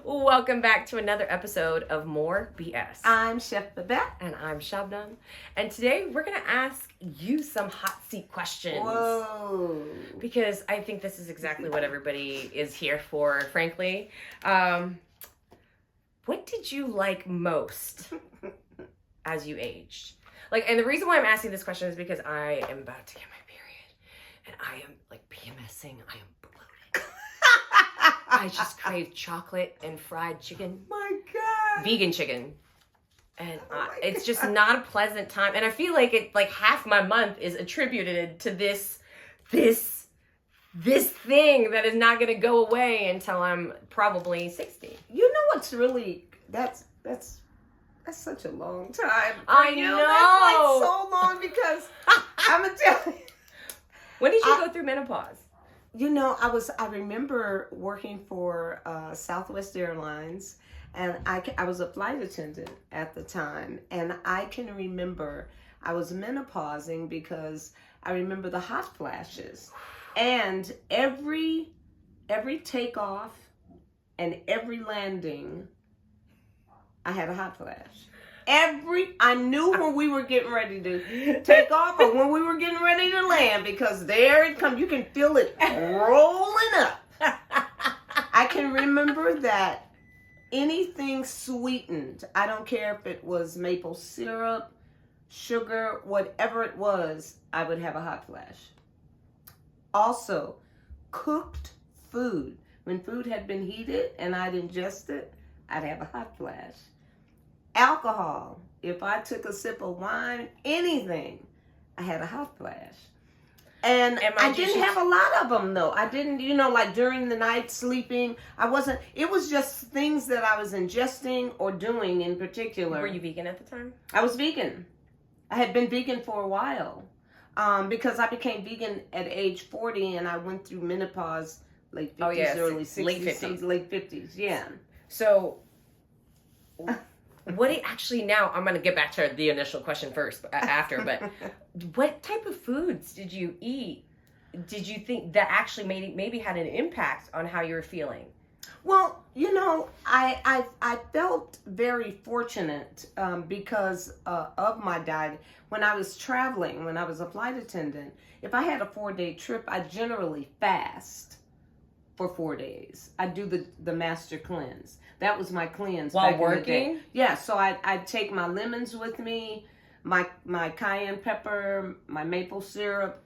Welcome back to another episode of More BS. I'm Chef Babette. And I'm Shabnam. And today we're going to ask you some hot seat questions. Whoa. Because I think this is exactly what everybody is here for, frankly. What did you like most as you aged? And the reason why I'm asking this question is because I am about to get my period. And I am PMSing. I am bloated. I just crave chocolate and fried chicken. My God. Vegan chicken. And it's just not a pleasant time. And I feel like half my month is attributed to this thing that is not going to go away until I'm probably 60. You know what's really, that's such a long time. I know. That's so long because I'm going to tell you. When did you go through menopause? You know, I remember working for Southwest Airlines, and I was a flight attendant at the time, and I can remember I was menopausing because I remember the hot flashes, and every takeoff and every landing, I had a hot flash. I knew when we were getting ready to take off or when we were getting ready to land, because there it comes. You can feel it rolling up. I can remember that anything sweetened, I don't care if it was maple syrup, sugar, whatever it was, I would have a hot flash. Also, cooked food. When food had been heated and I'd ingest it, I'd have a hot flash. Alcohol, if I took a sip of wine, anything, I had a hot flash. And I didn't have a lot of them, though. I didn't, during the night sleeping, it was just things that I was ingesting or doing in particular. Were you vegan at the time? I was vegan. I had been vegan for a while because I became vegan at age 40 and I went through menopause, late 50s, early 60s. Late 50s, yeah. So... now I'm going to get back to the initial question first after, but what type of foods did you eat? Did you think that actually maybe had an impact on how you were feeling? Well, I felt very fortunate because of my diet. When I was traveling, when I was a flight attendant, if I had a 4-day trip, I generally fast for 4 days. I do the master cleanse. That was my cleanse. While working? Yeah, so I'd take my lemons with me, my cayenne pepper, my maple syrup.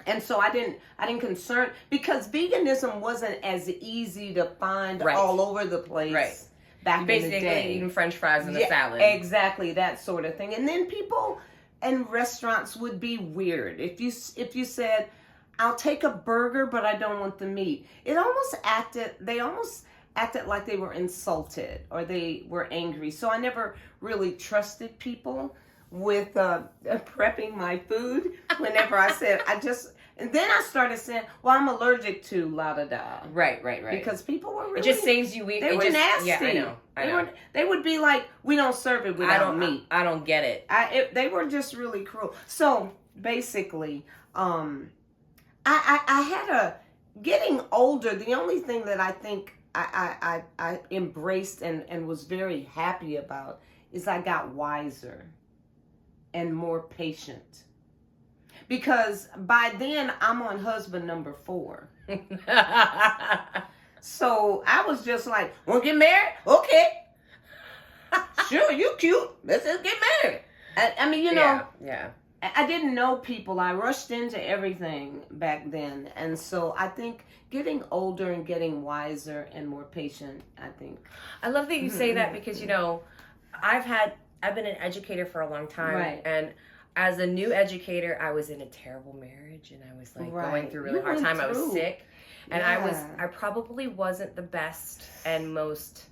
And so I didn't concern, because veganism wasn't as easy to find all over the place. Right. Back in the day. Basically eating French fries and a salad. Exactly, that sort of thing. And then people in restaurants would be weird. If you said, I'll take a burger, but I don't want the meat. They almost acted like they were insulted or they were angry. So I never really trusted people with prepping my food whenever I said, and then I started saying, well, I'm allergic to la-da-da. Right. Because people were really... It just saves you... They were nasty. Yeah, I know. They would be like, we don't serve it without meat. I don't get it. They were just really cruel. So basically... I had getting older, the only thing that I think I embraced and was very happy about is I got wiser and more patient. Because by then I'm on husband number 4. So I was just like, want to get married? Okay. Sure, you cute. Let's just get married. Yeah. I didn't know people. I rushed into everything back then. And so I think getting older and getting wiser and more patient, I love that you say that because, I've been an educator for a long time. Right. And as a new educator, I was in a terrible marriage and I was going through a really hard time. I was sick and I probably wasn't the best and most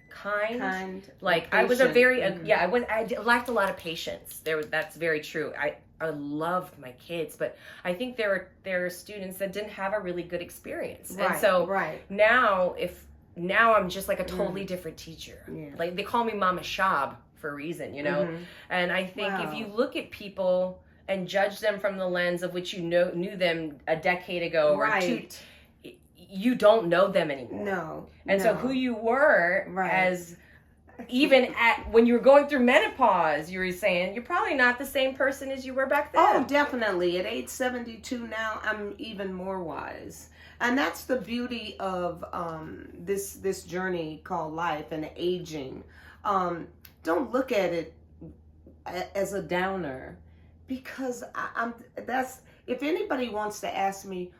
kind. I was a very I lacked a lot of patience. That's very true. I loved my kids, but I think there are students that didn't have a really good experience. And so now I'm just like a totally different teacher. Yeah. They call me Mama Shab for a reason, And I think if you look at people and judge them from the lens of which knew them a decade ago or two, you don't know them anymore. No. And so who you were right. as even when you were going through menopause, you were saying you're probably not the same person as you were back then. Oh, definitely. At age 72 now, I'm even more wise. And that's the beauty of this journey called life and aging. Don't look at it as a downer, because if anybody wants to ask me,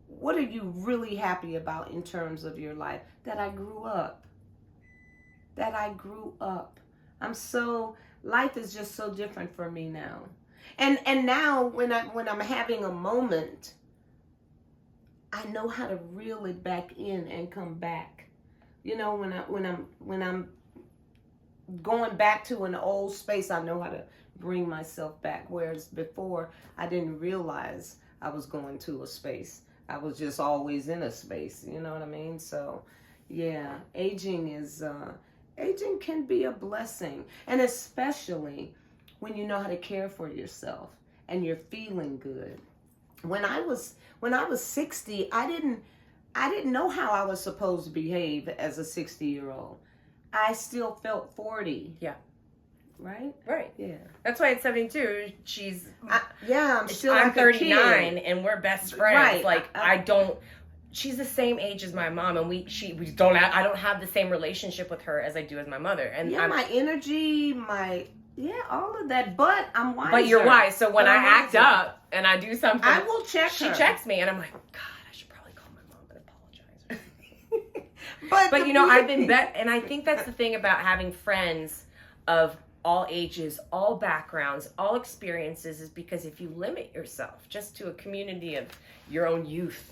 what are you really happy about in terms of your life? That I grew up. Life is just so different for me now. And now when I'm having a moment, I know how to reel it back in and come back. You know, when I'm going back to an old space, I know how to bring myself back. Whereas before, I didn't realize I was going to a space. I was just always in a space. You know what I mean? So, yeah, aging can be a blessing, and especially when you know how to care for yourself and you're feeling good. When I was 60, I didn't know how I was supposed to behave as a 60-year-old. I still felt 40. Yeah. Right? Right. Yeah. That's why at 72, I'm 39 and we're best friends. Right. She's the same age as my mom, and I don't have the same relationship with her as I do with my mother. And my energy, all of that. But I'm wise. But you're wise. So when I act up and I do something, I will check her. She checks me, and I'm like, God, I should probably call my mom and apologize. But you know, I've been and I think that's the thing about having friends of all ages, all backgrounds, all experiences, is because if you limit yourself just to a community of your own youth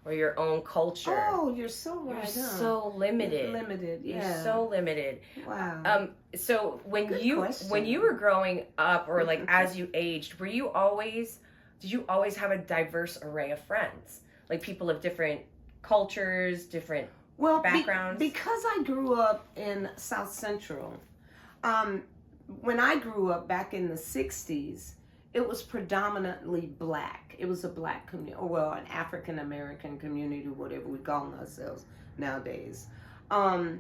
or your own culture. Oh, you're so right. You're so limited. Yeah. You're so limited. Wow. So when you were growing up, or like as you aged, did you always have a diverse array of friends? Like people of different cultures, different backgrounds? Because I grew up in South Central, when I grew up back in the 60s, it was predominantly black. It was a black community, an African American community, whatever we call ourselves nowadays. And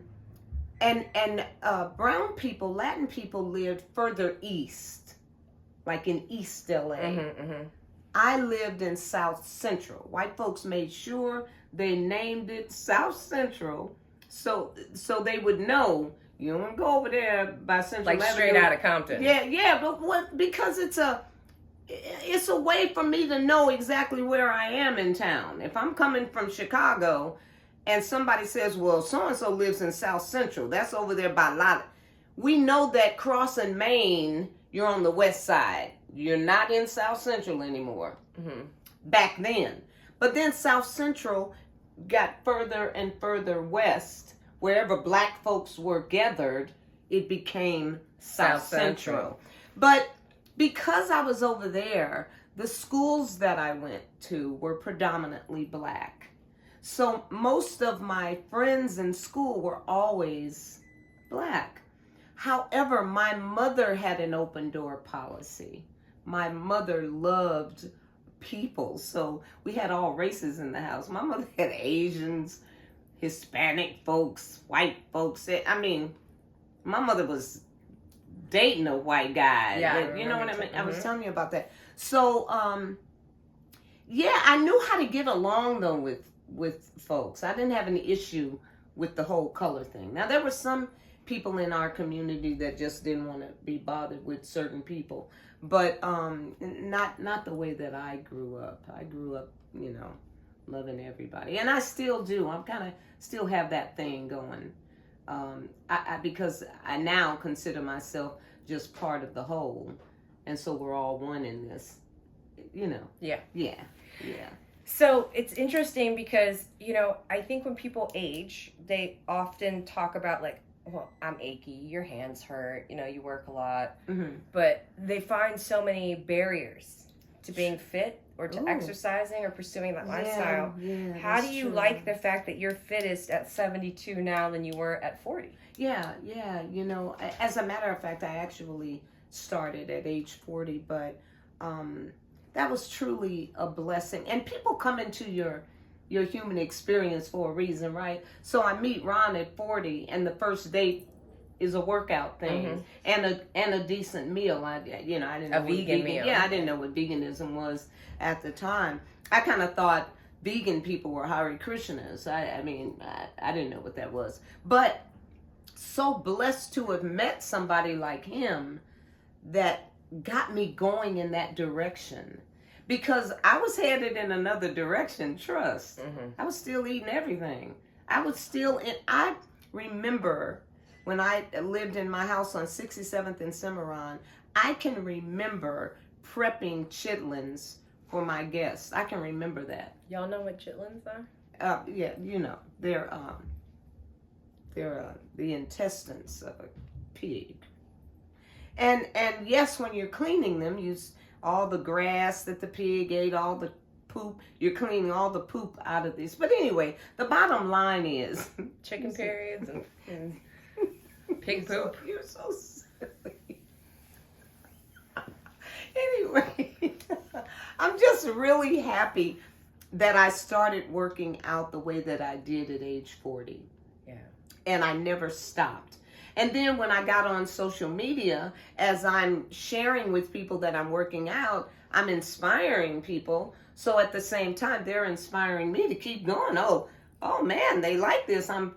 brown people, Latin people lived further east, like in East LA. I lived in South Central. White folks made sure they named it South Central, so they would know you don't go over there by Central Avenue. Like straight out of Compton. Yeah, but because it's a way for me to know exactly where I am in town. If I'm coming from Chicago and somebody says, well, so-and-so lives in South Central, that's over there by Lotte. We know that crossing Main, you're on the west side. You're not in South Central anymore. Back then. But then South Central got further and further west. Wherever black folks were gathered, it became South Central. But because I was over there, the schools that I went to were predominantly black. So most of my friends in school were always black. However, my mother had an open door policy. My mother loved people, so we had all races in the house. My mother had Asians, Hispanic folks, white folks. I mean, my mother was dating a white guy. Yeah, you know what I mean? I was telling you about that. So, I knew how to get along though with folks. I didn't have an issue with the whole color thing. Now, there were some people in our community that just didn't want to be bothered with certain people, but not the way that I grew up. I grew up, loving everybody, and I still do. I'm kind of still have that thing going. Because I now consider myself just part of the whole, and so we're all one in this. Yeah. So it's interesting because, I think when people age, they often talk about like, well, I'm achy, your hands hurt, you work a lot, but they find so many barriers to being fit or to exercising or pursuing that lifestyle. Yeah, how do you like the fact that you're fittest at 72 now than you were at 40? Yeah. As a matter of fact, I actually started at age 40, but that was truly a blessing. And people come into your your human experience for a reason, right? So I meet Ron at 40, and the first date is a workout thing and a decent meal. I didn't know a vegan meal. Yeah, I didn't know what veganism was at the time. I kind of thought vegan people were Hare Krishnas. I didn't know what that was. But so blessed to have met somebody like him that got me going in that direction. Because I was headed in another direction, trust. I was still eating everything. I remember when I lived in my house on 67th and Cimarron, I can remember prepping chitlins for my guests. I can remember that. Y'all know what chitlins are? Yeah, they're the intestines of a pig. And yes, when you're cleaning them, use all the grass that the pig ate, all the poop. You're cleaning all the poop out of these. But anyway, the bottom line is chicken periods and pig poop. You're so silly. Anyway, I'm just really happy that I started working out the way that I did at age 40. Yeah. And I never stopped. And then when I got on social media, as I'm sharing with people that I'm working out, I'm inspiring people. So at the same time, they're inspiring me to keep going. Oh man, they like this. I'm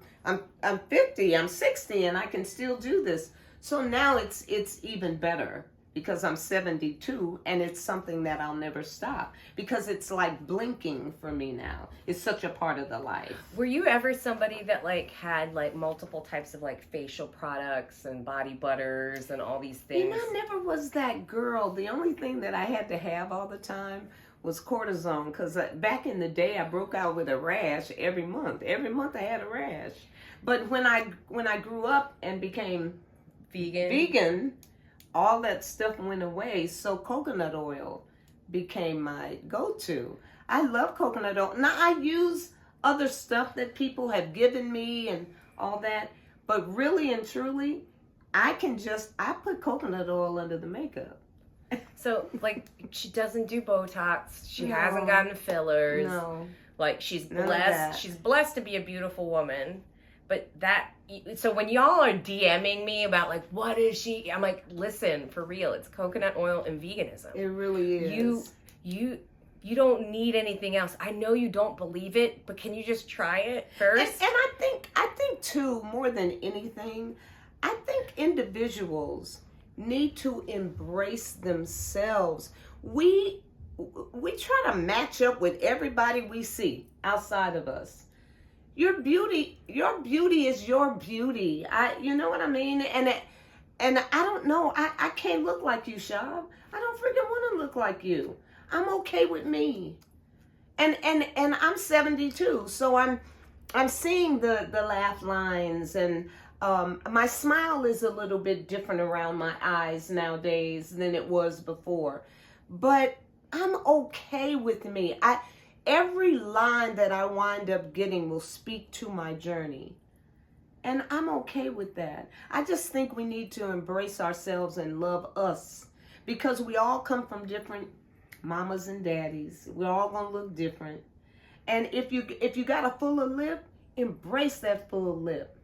50, I'm 60, and I can still do this. So now it's even better because I'm 72, and it's something that I'll never stop because it's like blinking for me now. It's such a part of the life. Were you ever somebody that had multiple types of facial products and body butters and all these things? I never was that girl. The only thing that I had to have all the time was cortisone, because back in the day I broke out with a rash every month. Every month I had a rash. But when I grew up and became vegan, all that stuff went away. So coconut oil became my go-to. I love coconut oil. Now I use other stuff that people have given me and all that, but really and truly, I put coconut oil under the makeup. So she doesn't do Botox. She hasn't gotten fillers. No. She's blessed. She's blessed to be a beautiful woman. But so when y'all are DMing me about what is she, I'm like, listen, for real, it's coconut oil and veganism. It really is. You don't need anything else. I know you don't believe it, but can you just try it first? And I think too, more than anything, I think individuals need to embrace themselves. We try to match up with everybody we see outside of us. Your beauty is your beauty. You know what I mean? And I don't know. I can't look like you, Shab. I don't freaking want to look like you. I'm okay with me. And I'm 72, so I'm seeing the laugh lines, and my smile is a little bit different around my eyes nowadays than it was before. But I'm okay with me. Every line that I wind up getting will speak to my journey. And I'm okay with that. I just think we need to embrace ourselves and love us, because we all come from different mamas and daddies. We're all going to look different. And if you got a fuller lip, embrace that full lip.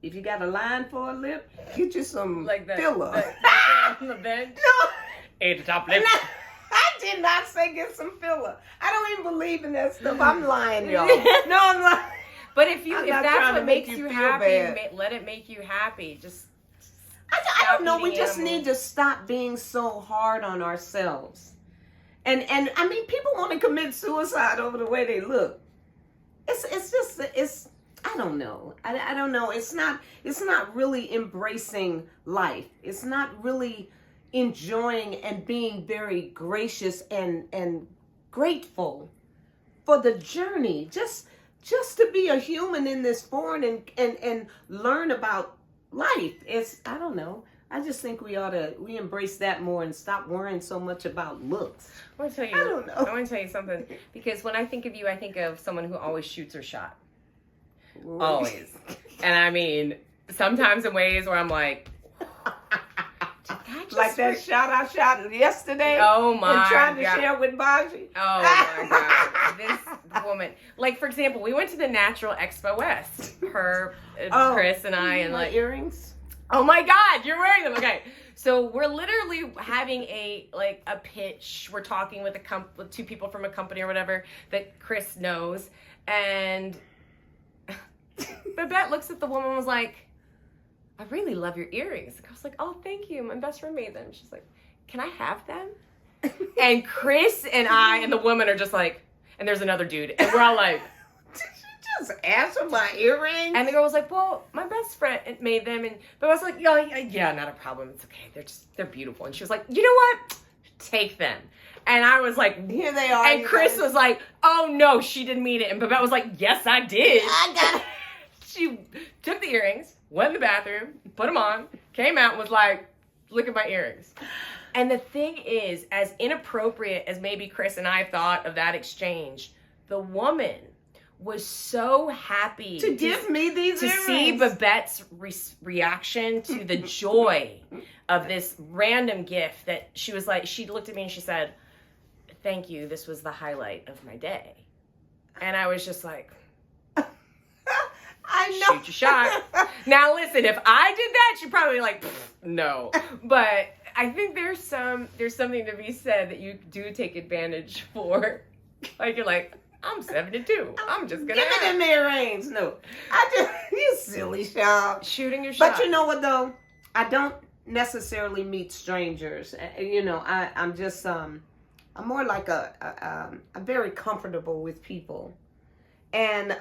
If you got a line for a lip, get you some filler. On the bench? No. Hey, the top lip. I did not say get some filler. I don't even believe in that stuff. I'm lying, y'all. No, I'm lying. But if that's what makes you happy, let it make you happy. Just I don't know. We just need to stop being so hard on ourselves. And I mean, people want to commit suicide over the way they look. It's I don't know. I don't know. It's not really embracing life. It's not really enjoying and being very gracious and grateful for the journey. Just to be a human in this form and learn about life. I don't know. I just think we embrace that more and stop worrying so much about looks. I want to tell you something, because when I think of you, I think of someone who always shoots her shot. Always. And I mean, sometimes in ways where I'm like, did that like that shout I shot yesterday. Oh my and trying to God. share with Baji. Oh my God. This woman. Like, for example, we went to the Natural Expo West. Her, Chris and I. And my like earrings. Oh my God, you're wearing them. Okay. So we're literally having a pitch. We're talking with with two people from a company or whatever that Chris knows. And Babette looks at the woman and was like, I really love your earrings. I was like, oh, thank you. My best friend made them. She's like, can I have them? And Chris and I and the woman are just like, and there's another dude. And we're all like, did you just ask for my earrings? And the girl was like, well, my best friend made them. But I was like, yeah, not a problem. It's okay. They're beautiful. And she was like, you know what? Take them. And I was like, here they are. And Chris was like, oh no, she didn't mean it. And Babette was like, yes, I did. I got it. She took the earrings, went in the bathroom, put them on, came out and was like, look at my earrings. And the thing is, as inappropriate as maybe Chris and I thought of that exchange, the woman was so happy to give me these earrings. See Babette's reaction to the joy of this random gift that she was like, she looked at me and she said, thank you, this was the highlight of my day. And I was just like, I know. Shoot your shot. Now listen, if I did that, she'd probably be like, no. But I think there's something to be said that you do take advantage for. Like, you're like, I'm 72. I'm just gonna give me them earrings. No, you silly shot. Shooting your shot. But you know what though? I don't necessarily meet strangers. You know, I'm just I'm more like I'm very comfortable with people, and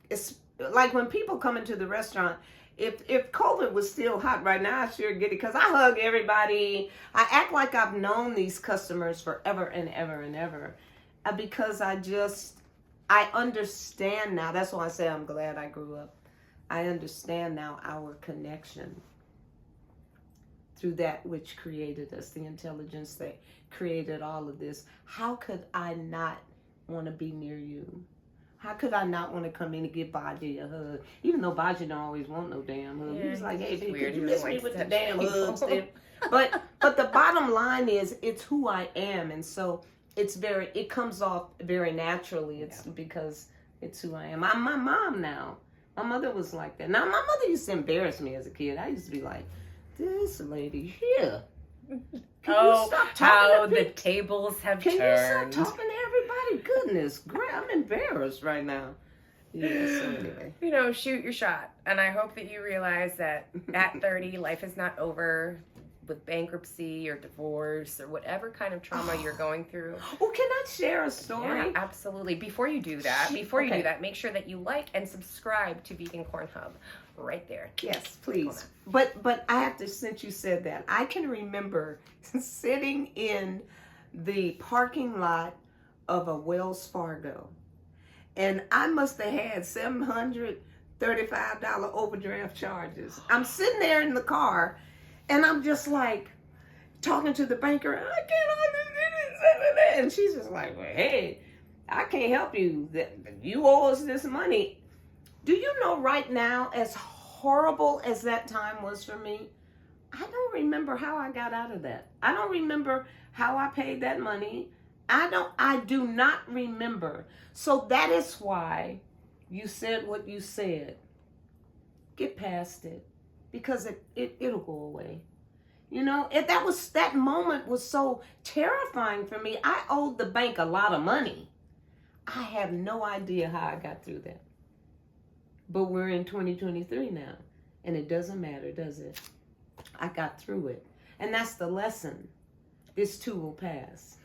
it's like when people come into the restaurant. If COVID was still hot right now, I sure get it because I hug everybody. I act like I've known these customers forever and ever and ever. Because I understand now. That's why I say I'm glad I grew up. I understand now our connection through that which created us, the intelligence that created all of this. How could I not want to be near you? How could I not want to come in and give Baji a hug? Even though Baji don't always want no damn hug. Yeah, he was like, hey, baby, could you miss me with the damn hugs? But the bottom line is, it's who I am. And so it comes off very naturally. It's because it's who I am. I'm my mom now. My mother was like that. Now, my mother used to embarrass me as a kid. I used to be like, this lady here. How the tables have turned. Can you stop talking to everybody? Goodness, I'm embarrassed right now. Yeah, so anyway. You know, shoot your shot. And I hope that you realize that at 30, life is not over with bankruptcy or divorce or whatever kind of trauma you're going through. Oh, can I share a story? Yeah, absolutely. Before you do that, make sure that you like and subscribe to Vegan Corn Hub right there. Yes, please. But I have to, since you said that, I can remember sitting in the parking lot of a Wells Fargo, and I must have had $735 overdraft charges. I'm sitting there in the car, and I'm just like talking to the banker, I can't understand it. And she's just like, well, hey, I can't help you. You owe us this money. Do you know right now, as horrible as that time was for me, I don't remember how I got out of that. I don't remember how I paid that money. I do not remember. So that is why you said what you said. Get past it. Because it'll go away. You know, that moment was so terrifying for me. I owed the bank a lot of money. I have no idea how I got through that. But we're in 2023 now. And it doesn't matter, does it? I got through it. And that's the lesson. This too will pass.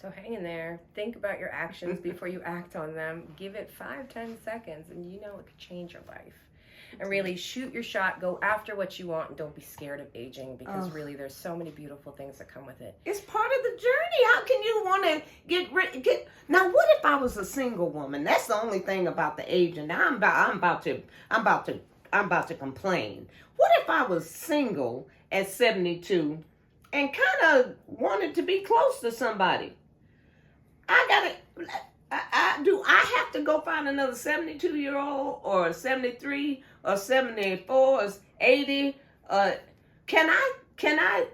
So hang in there. Think about your actions before you act on them. Give it 5-10 seconds and you know it could change your life. And really shoot your shot, go after what you want, and don't be scared of aging because really there's so many beautiful things that come with it. It's part of the journey. How can you want to get Now what if I was a single woman? That's the only thing about the aging. Now I'm about to complain. What if I was single at 72 and kind of wanted to be close to somebody? Do I have to go find another 72-year-old or 73 or 74 or 80? Can I can I,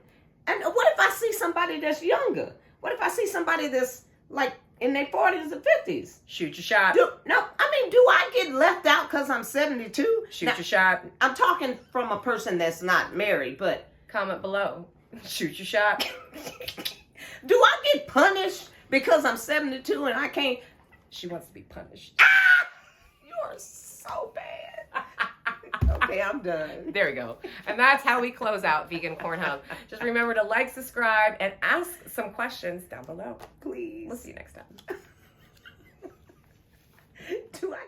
and what if I see somebody that's younger? What if I see somebody that's like in their 40s or 50s? Shoot your shot. Do I get left out because I'm 72? Shoot your shot. I'm talking from a person that's not married, but. Comment below. Shoot your shot. Do I get punished because I'm 72 and I can't? She wants to be punished. Ah! You are so bad. Okay, I'm done. There we go. And that's how we close out Vegan Corn Hub. Just remember to like, subscribe, and ask some questions down below. Please. We'll see you next time. Do I